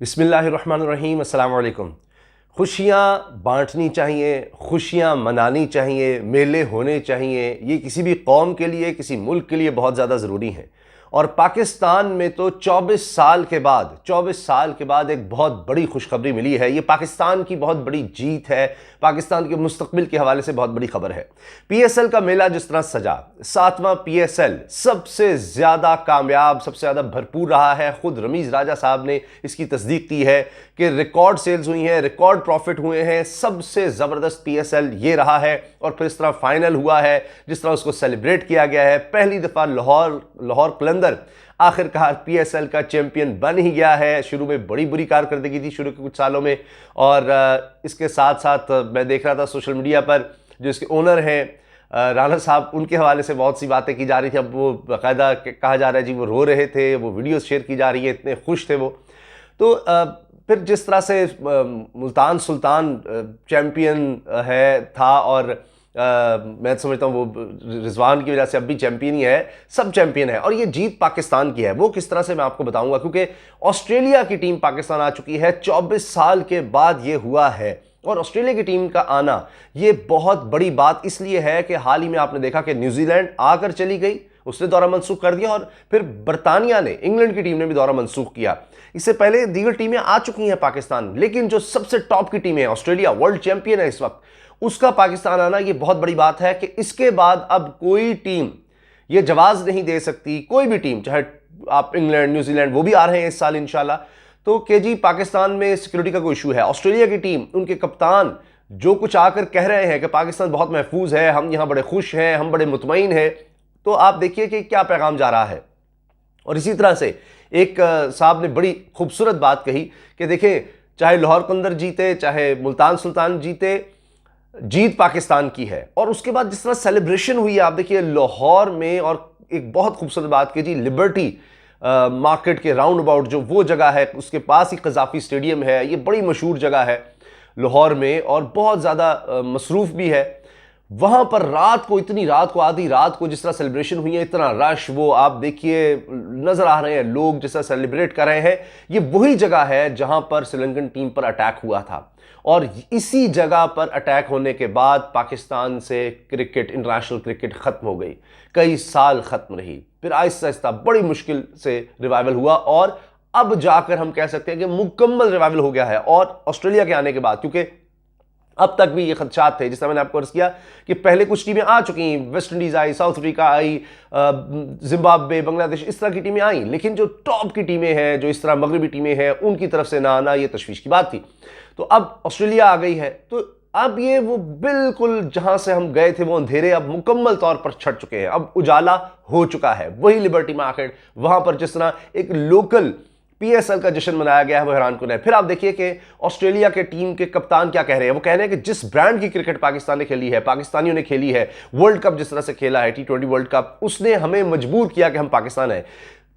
बिस्मिल्लाहिर्रहमानिर्रहीम, अस्सलाम वालेकुम। खुशियाँ बांटनी चाहिए, खुशियाँ मनानी चाहिए, मेले होने चाहिए। ये किसी भी कौम के लिए, किसी मुल्क के लिए बहुत ज़्यादा ज़रूरी हैं। और पाकिस्तान में तो 24 साल के बाद एक बहुत बड़ी खुशखबरी मिली है। ये पाकिस्तान की बहुत बड़ी जीत है, पाकिस्तान के मुस्तकबिल के हवाले से बहुत बड़ी खबर है। पीएसएल का मेला जिस तरह सजा, 7वां पीएसएल सबसे ज़्यादा कामयाब, सबसे ज़्यादा भरपूर रहा है। खुद रमीज़ राजा साहब ने इसकी तस्दीक की है कि रिकॉर्ड सेल्स हुई हैं, रिकॉर्ड प्रॉफिट हुए हैं। सबसे ज़बरदस्त पीएसएल ये रहा है। और फिर इस तरह फाइनल हुआ है, जिस तरह उसको सेलिब्रेट किया गया है। पहली दफ़ा लाहौर कलंदर आखिरकार पीएसएल का चैंपियन बन ही गया है। शुरू में बड़ी बुरी कारकर्दगी थी शुरू के कुछ सालों में, और इसके साथ साथ मैं देख रहा था सोशल मीडिया पर जो इसके ओनर हैं राणा साहब, उनके हवाले से बहुत सी बातें की जा रही थी। अब वो बाकायदा कहा जा रहा है जी वो रो रहे थे, वो वीडियोस शेयर की जा रही है, इतने खुश थे वो। तो फिर जिस तरह से मुल्तान सुल्तान चैंपियन है था, और मैं समझता हूँ वो रिजवान की वजह से अब भी चैंपियन ही है, सब चैंपियन है। और ये जीत पाकिस्तान की है। वो किस तरह से मैं आपको बताऊंगा, क्योंकि ऑस्ट्रेलिया की टीम पाकिस्तान आ चुकी है। 24 साल के बाद ये हुआ है। और ऑस्ट्रेलिया की टीम का आना ये बहुत बड़ी बात इसलिए है कि हाल ही में आपने देखा कि न्यूजीलैंड आकर चली गई, उसने दौरा मनसूख कर दिया, और फिर बरतानिया ने, इंग्लैंड की टीम ने भी दौरा मनसूख किया। इससे पहले दीगर टीमें आ चुकी हैं पाकिस्तान, लेकिन जो सबसे टॉप की टीम है ऑस्ट्रेलिया, वर्ल्ड चैंपियन है इस वक्त, उसका पाकिस्तान आना ये बहुत बड़ी बात है कि इसके बाद अब कोई टीम ये जवाब नहीं दे सकती, कोई भी टीम, चाहे आप इंग्लैंड, न्यूजीलैंड, वो भी आ रहे हैं इस साल इंशाल्लाह, तो के जी पाकिस्तान में सिक्योरिटी का कोई इशू है। ऑस्ट्रेलिया की टीम, उनके कप्तान जो कुछ आकर कह रहे हैं कि पाकिस्तान बहुत महफूज है, हम यहां बड़े खुश हैं, हम बड़े मुतमईन हैं, तो आप देखिए कि क्या पैगाम जा रहा है। और इसी तरह से एक साहब ने बड़ी खूबसूरत बात कही कि देखें, चाहे लाहौर कलंदर जीते, चाहे मुल्तान सुल्तान जीते, जीत पाकिस्तान की है। और उसके बाद जिस तरह सेलिब्रेशन हुई है, आप देखिए लाहौर में, और एक बहुत खूबसूरत बात की जी, लिबर्टी मार्केट के राउंड अबाउट जो वो जगह है, उसके पास ही कज़ाफ़ी स्टेडियम है। ये बड़ी मशहूर जगह है लाहौर में, और बहुत ज़्यादा मसरूफ़ भी है। वहां पर रात को, इतनी रात को, आधी रात को जिस तरह सेलिब्रेशन हुई है, इतना रश, वो आप देखिए नजर आ रहे हैं लोग जिस तरह सेलिब्रेट कर रहे हैं। ये वही जगह है जहां पर श्रीलंकन टीम पर अटैक हुआ था, और इसी जगह पर अटैक होने के बाद पाकिस्तान से क्रिकेट, इंटरनेशनल क्रिकेट खत्म हो गई। कई साल खत्म रही, फिर आहिस्ता आहिस्ता बड़ी मुश्किल से रिवाइवल हुआ, और अब जाकर हम कह सकते हैं कि मुकम्मल रिवाइवल हो गया है। और ऑस्ट्रेलिया के आने के बाद, क्योंकि अब तक भी ये खदशात थे, जिस तरह मैंने आपको अर्ज किया कि पहले कुछ टीमें आ चुकी, West Indies I, south Africa I, Zimbabwe, Bangladesh, इस तरह की टीमें आई, लेकिन जो टॉप की टीमें हैं, जो इस तरह मगरबी टीमें हैं, उनकी तरफ से ना आना, ये तशवीश की बात थी। तो अब ऑस्ट्रेलिया आ गई है, तो अब ये वो बिल्कुल जहां से हम गए थे वो अंधेरे अब मुकम्मल तौर पर छट चुके हैं, अब उजाला हो चुका है। वही लिबर्टी मार्केट, वहां पर जिस तरह एक लोकल पीएसएल का जश्न मनाया गया है, वो हैरानकुन है। फिर आप देखिए कि ऑस्ट्रेलिया के टीम के कप्तान क्या कह रहे हैं। वो कह रहे हैं कि जिस ब्रांड की क्रिकेट पाकिस्तान ने खेली है, पाकिस्तानियों ने खेली है, वर्ल्ड कप जिस तरह से खेला है, T20 वर्ल्ड कप, उसने हमें मजबूर किया कि हम पाकिस्तान है।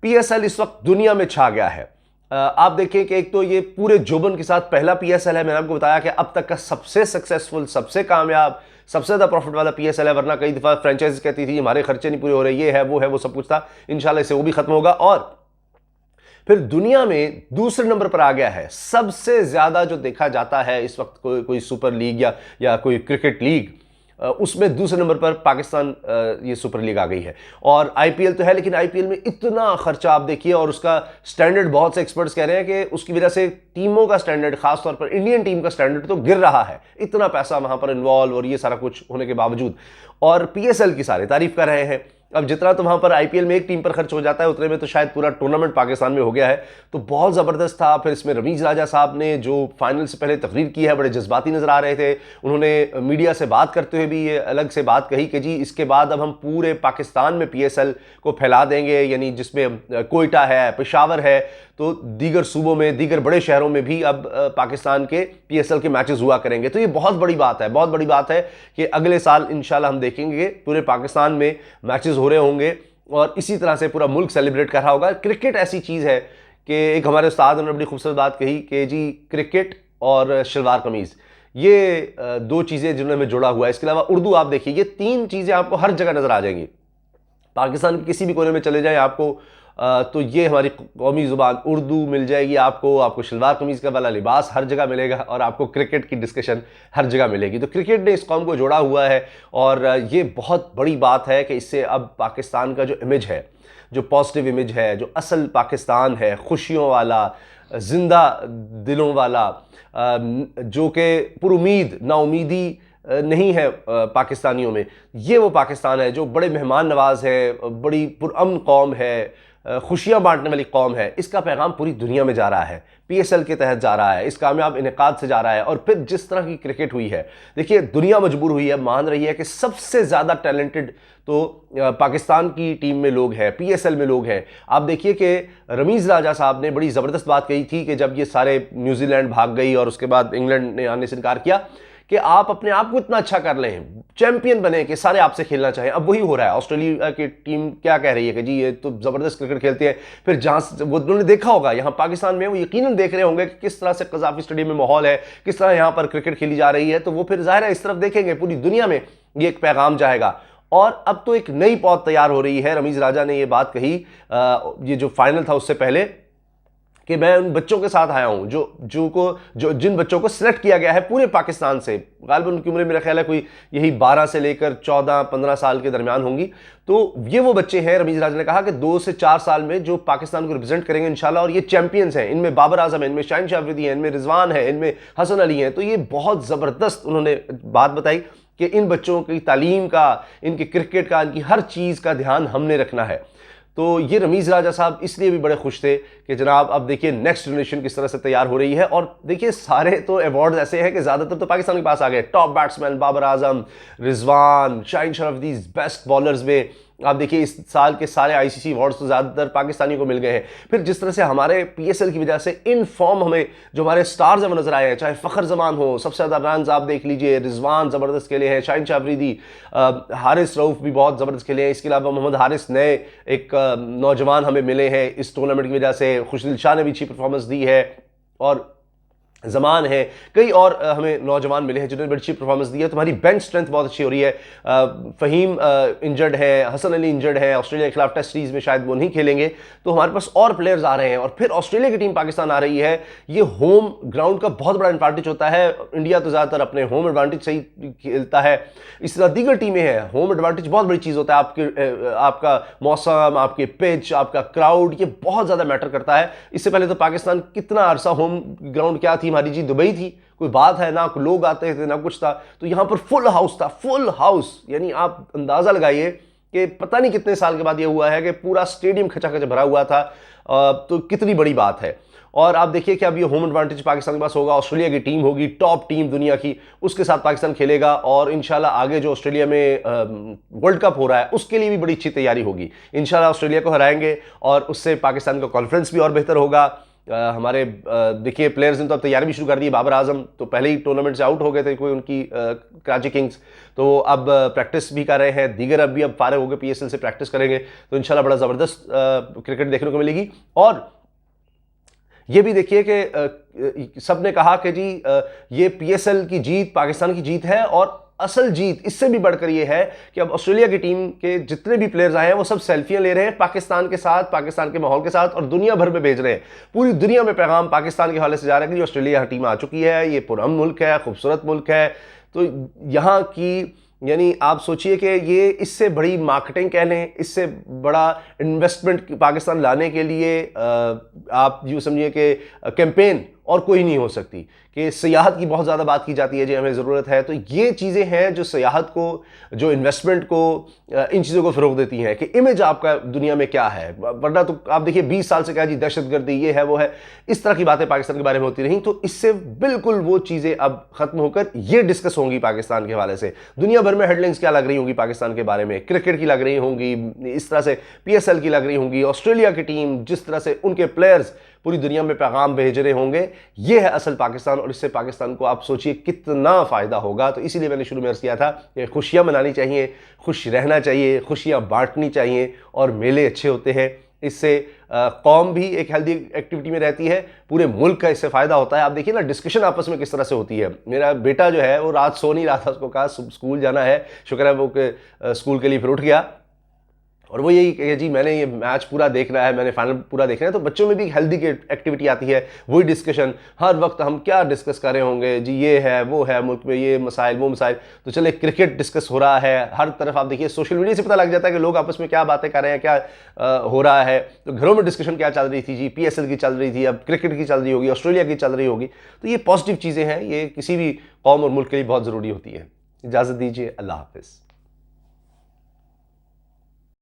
पीएसएल इस वक्त दुनिया में छा गया है। आप देखिए कि एक तो ये पूरे जोबन के साथ पहला पीएसएल है। मैंने आपको बताया कि अब तक का सबसे सक्सेसफुल, सबसे कामयाब, सबसे ज्यादा प्रॉफिट वाला पीएसएल है। वरना कई दफा फ्रेंचाइजी कहती थी हमारे खर्चे नहीं पूरे हो रहे, ये है, वो सब कुछ था। इंशाल्लाह इससे वो भी खत्म होगा। और फिर दुनिया में दूसरे नंबर पर आ गया है सबसे ज्यादा जो देखा जाता है इस वक्त, कोई सुपर लीग या कोई क्रिकेट लीग, उसमें दूसरे नंबर पर पाकिस्तान ये सुपर लीग आ गई है। और आईपीएल तो है, लेकिन आईपीएल में इतना खर्चा आप देखिए, और उसका स्टैंडर्ड, बहुत से एक्सपर्ट्स कह रहे हैं कि उसकी वजह से टीमों का स्टैंडर्ड, खासतौर पर इंडियन टीम का स्टैंडर्ड तो गिर रहा है। इतना पैसा वहां पर इन्वॉल्व, और ये सारा कुछ होने के बावजूद, और पीएसएल की सारे तारीफ कर रहे हैं। अब जितना तो वहां पर आईपीएल में एक टीम पर खर्च हो जाता है, उतने में तो शायद पूरा टूर्नामेंट पाकिस्तान में हो गया है। तो बहुत जबरदस्त था। फिर इसमें रमीज राजा साहब ने जो फाइनल से पहले तकरीर की है, बड़े जज्बाती नजर आ रहे थे। उन्होंने मीडिया से बात करते हुए भी ये अलग से बात कही कि जी इसके बाद अब हम पूरे पाकिस्तान में पीएसएल को फैला देंगे, यानी जिसमें कोयटा है, पेशावर है, तो दीगर सूबों में, दीगर बड़े शहरों में भी अब पाकिस्तान के पीएसएल के मैचेस हुआ करेंगे। तो ये बहुत बड़ी बात है, बहुत बड़ी बात है कि अगले साल इंशाल्लाह हम देखेंगे पूरे पाकिस्तान में मैचेस हो रहे होंगे, और इसी तरह से पूरा मुल्क सेलिब्रेट कर रहा होगा। क्रिकेट ऐसी चीज़ है कि एक हमारे उस्ताद ने बड़ी खूबसूरत बात कही कि जी क्रिकेट और शलवार कमीज़, ये दो चीज़ें जिन्होंने हमें जुड़ा हुआ है। इसके अलावा उर्दू, आप देखिए, ये तीन चीज़ें आपको हर जगह नज़र आ जाएंगी। पाकिस्तान के किसी भी कोने में चले जाएं, आपको तो ये हमारी कौमी ज़ुबान उर्दू मिल जाएगी आपको शलवार कमीज़ का वाला लिबास हर जगह मिलेगा और आपको क्रिकेट की डिस्कशन हर जगह मिलेगी। तो क्रिकेट ने इस कौम को जोड़ा हुआ है और ये बहुत बड़ी बात है कि इससे अब पाकिस्तान का जो इमेज है, जो पॉजिटिव इमेज है, जो असल पाकिस्तान है, खुशियों वाला, जिंदा दिलों वाला, जो कि पुरुमीद नाउमीदी नहीं है पाकिस्तानियों में, ये वो पाकिस्तान है जो बड़े मेहमान नवाज है, बड़ी पुरअमन कौम है, खुशियाँ बांटने वाली कौम है। इसका पैगाम पूरी दुनिया में जा रहा है, PSL के तहत जा रहा है, इस कामयाब इनेकाद से जा रहा है। और फिर जिस तरह की क्रिकेट हुई है, देखिए दुनिया मजबूर हुई है, मान रही है कि सबसे ज़्यादा टैलेंटेड तो पाकिस्तान की टीम में लोग हैं, PSL में लोग हैं। आप देखिए कि रमीज़ राजा साहब ने बड़ी ज़बरदस्त बात कही थी कि जब ये सारे न्यूजीलैंड भाग गई और उसके बाद इंग्लैंड ने आने से इनकार किया कि आप अपने आप को इतना अच्छा कर लें, चैंपियन बने कि सारे आपसे खेलना चाहें। अब वही हो रहा है। ऑस्ट्रेलिया की टीम क्या कह रही है कि जी ये तो ज़बरदस्त क्रिकेट खेलते हैं, फिर जहाँ वो उन्होंने देखा होगा यहाँ पाकिस्तान में, वो यकीनन देख रहे होंगे कि किस तरह से कज़ाफ़ी स्टेडियम में माहौल है, किस तरह यहाँ पर क्रिकेट खेली जा रही है, तो वो फिर ज़ाहिर है इस तरफ देखेंगे, पूरी दुनिया में ये एक पैगाम जाएगा। और अब तो एक नई पौध तैयार हो रही है। रमीज़ राजा ने ये बात कही ये जो फाइनल था उससे पहले कि मैं उन बच्चों के साथ आया हूं जिन बच्चों को सिलेक्ट किया गया है पूरे पाकिस्तान से। गालिबन उनकी उम्र मेरा ख्याल है कोई यही 12 से लेकर 14-15 साल के दरमियान होंगी। तो ये वो बच्चे हैं, रमीज़ राजा ने कहा कि 2 से 4 साल में जो पाकिस्तान को रिप्रेजेंट करेंगे इंशाल्लाह, और ये चैंपियंस हैं। इनमें बाबर आजम है, इनमें शाहीन शाह अफरीदी है, इनमें रिजवान है, इनमें हसन अली हैं। तो ये बहुत ज़बरदस्त उन्होंने बात बताई कि इन बच्चों की तालीम का, इनके क्रिकेट का, इनकी हर चीज़ का ध्यान हमने रखना है। तो ये रमीज़ राजा साहब इसलिए भी बड़े खुश थे कि जनाब अब देखिए नेक्स्ट जनरेशन किस तरह से तैयार हो रही है। और देखिए सारे तो अवार्ड ऐसे हैं कि ज़्यादातर तो पाकिस्तान के पास आ गए। Top batsman Babar Azam, Rizwan, Shaheen Shah Afridi, best bowlers में आप देखिए इस साल के सारे ICC अवार्ड्स तो ज़्यादातर पाकिस्तानियों को मिल गए हैं। फिर जिस तरह से हमारे PSL की वजह से इन फॉर्म हमें जो हमारे स्टार्स हैं वो नजर आए हैं, चाहे फ़खर जमान हो, सबसे ज़्यादा रन आप देख लीजिए, रिजवान ज़बरदस्त खेले हैं, शाहीन शाह अफरीदी, हारिस रऊफ भी बहुत ज़बरदस्त खेले हैं। इसके अलावा मोहम्मद हारिस नए एक नौजवान हमें मिले हैं इस टूर्नामेंट की वजह से। खुशदिल शाह ने भी अच्छी परफॉर्मेंस दी है और जमान है, कई और हमें नौजवान मिले हैं जिन्होंने बड़ी अच्छी परफॉर्मेंस दी है। तुम्हारी बेंच स्ट्रेंथ बहुत अच्छी हो रही है। फ़हीम इंजर्ड है, हसन अली इंजर्ड है, ऑस्ट्रेलिया के खिलाफ टेस्ट सीरीज़ में शायद वो नहीं खेलेंगे, तो हमारे पास और प्लेयर्स आ रहे हैं। और फिर ऑस्ट्रेलिया की टीम पाकिस्तान आ रही है। ये होम ग्राउंड का बहुत बड़ा एडवांटेज होता है। इंडिया तो ज़्यादातर अपने होम एडवांटेज से ही खेलता है, इस तरह दीगर टीमें हैं। होम एडवांटेज बहुत बड़ी चीज़ होता है। आपका मौसम, आपके पिच, आपका क्राउड, ये बहुत ज़्यादा मैटर करता है। इससे पहले तो पाकिस्तान कितना अरसा होम ग्राउंड क्या थी हमारी जी, दुबई थी, कोई बात है ना, लोग आते थे ना कुछ था। तो यहां पर फुल हाउस था, फुल हाउस, यानी आप अंदाजा लगाइए कि पता नहीं कितने साल के बाद ये हुआ है कि पूरा स्टेडियम खचाखच भरा हुआ था। तो कितनी बड़ी बात है। और आप देखिए कि अब ये होम एडवांटेज पाकिस्तान के पास होगा। ऑस्ट्रेलिया की टीम होगी, टॉप टीम दुनिया की, उसके साथ पाकिस्तान खेलेगा। और इंशाल्लाह आगे जो ऑस्ट्रेलिया में वर्ल्ड कप हो रहा है उसके लिए भी बड़ी अच्छी तैयारी होगी। इंशाल्लाह ऑस्ट्रेलिया को हराएंगे और उससे पाकिस्तान का कॉन्फिडेंस भी और बेहतर होगा। हमारे देखिए प्लेयर्स ने तो अब तैयारी भी शुरू कर दी। बाबर आजम तो पहले ही टूर्नामेंट से आउट हो गए थे, कोई उनकी कराची किंग्स, तो अब प्रैक्टिस भी कर रहे हैं। दीगर अब भी फारिग होकर PSL से प्रैक्टिस करेंगे, तो इंशाल्लाह बड़ा ज़बरदस्त क्रिकेट देखने को मिलेगी। और ये भी देखिए कि सब ने कहा कि जी ये PSL की जीत पाकिस्तान की जीत है, और असल जीत इससे भी बढ़कर ये है कि अब ऑस्ट्रेलिया की टीम के जितने भी प्लेयर्स आए हैं वो सब सेल्फियां ले रहे हैं पाकिस्तान के साथ, पाकिस्तान के माहौल के साथ, और दुनिया भर में भेज रहे हैं। पूरी दुनिया में पैगाम पाकिस्तान के हवाले से जा रहा है कि ऑस्ट्रेलिया टीम आ चुकी है, ये पुरअमन मुल्क है, खूबसूरत मुल्क है। तो यहाँ की यानी आप सोचिए कि ये इससे बड़ी मार्केटिंग कह लें, इससे बड़ा इन्वेस्टमेंट पाकिस्तान लाने के लिए आप यूँ समझिए कि कैंपेन और कोई नहीं हो सकती। कि सियाहत की बहुत ज़्यादा बात की जाती है, जो हमें ज़रूरत है। तो ये चीज़ें हैं जो सियाहत को, जो इन्वेस्टमेंट को, इन चीज़ों को फ़रोग़ देती हैं कि इमेज आपका दुनिया में क्या है। वरना तो आप देखिए 20 साल से क्या जी दहशतगर्दी ये है वो है, इस तरह की बातें पाकिस्तान के बारे में होती रहीं। तो इससे बिल्कुल वो चीज़ें अब ख़त्म होकर ये डिस्कस होंगी पाकिस्तान के हवाले से। दुनिया भर में हेडलाइंस क्या लग रही होंगी पाकिस्तान के बारे में, क्रिकेट की लग रही होंगी, इस तरह से PSL की लग रही होंगी, ऑस्ट्रेलिया की टीम जिस तरह से उनके प्लेयर्स पूरी दुनिया में पैगाम भेज रहे होंगे। ये है असल पाकिस्तान, और इससे पाकिस्तान को आप सोचिए कितना फ़ायदा होगा। तो इसीलिए मैंने शुरू में अर्ज़ किया था कि खुशियाँ मनानी चाहिए, खुश रहना चाहिए, खुशियाँ बांटनी चाहिए, और मेले अच्छे होते हैं। इससे कौम भी एक हेल्दी एक्टिविटी में रहती है, पूरे मुल्क का इससे फ़ायदा होता है। आप देखिए ना डिस्कशन आपस में किस तरह से होती है। मेरा बेटा जो है वो रात सो नहीं रहा था, उसको कहा स्कूल जाना है, शुक्र है वो स्कूल के लिए फिर उठ गया। और वो यही कि जी मैंने ये मैच पूरा देखना है, मैंने फाइनल पूरा देखना है। तो बच्चों में भी एक हेल्दी एक्टिविटी आती है, वही डिस्कशन, हर वक्त हम क्या डिस्कस कर रहे होंगे जी, ये है वो है, मुल्क में ये मसाइल वो मसाइल, तो चले क्रिकेट डिस्कस हो रहा है। हर तरफ आप देखिए सोशल मीडिया से पता लग जाता है कि लोग आपस में क्या बातें कर रहे हैं, क्या हो रहा है। तो घरों में डिस्कशन क्या चल रही थी जी, PSL की चल रही थी, अब क्रिकेट की चल रही होगी, ऑस्ट्रेलिया की चल रही होगी। तो ये पॉजिटिव चीज़ें हैं, ये किसी भी कौम और मुल्क के लिए बहुत ज़रूरी होती है। इजाज़त दीजिए, अल्लाह हाफिज़।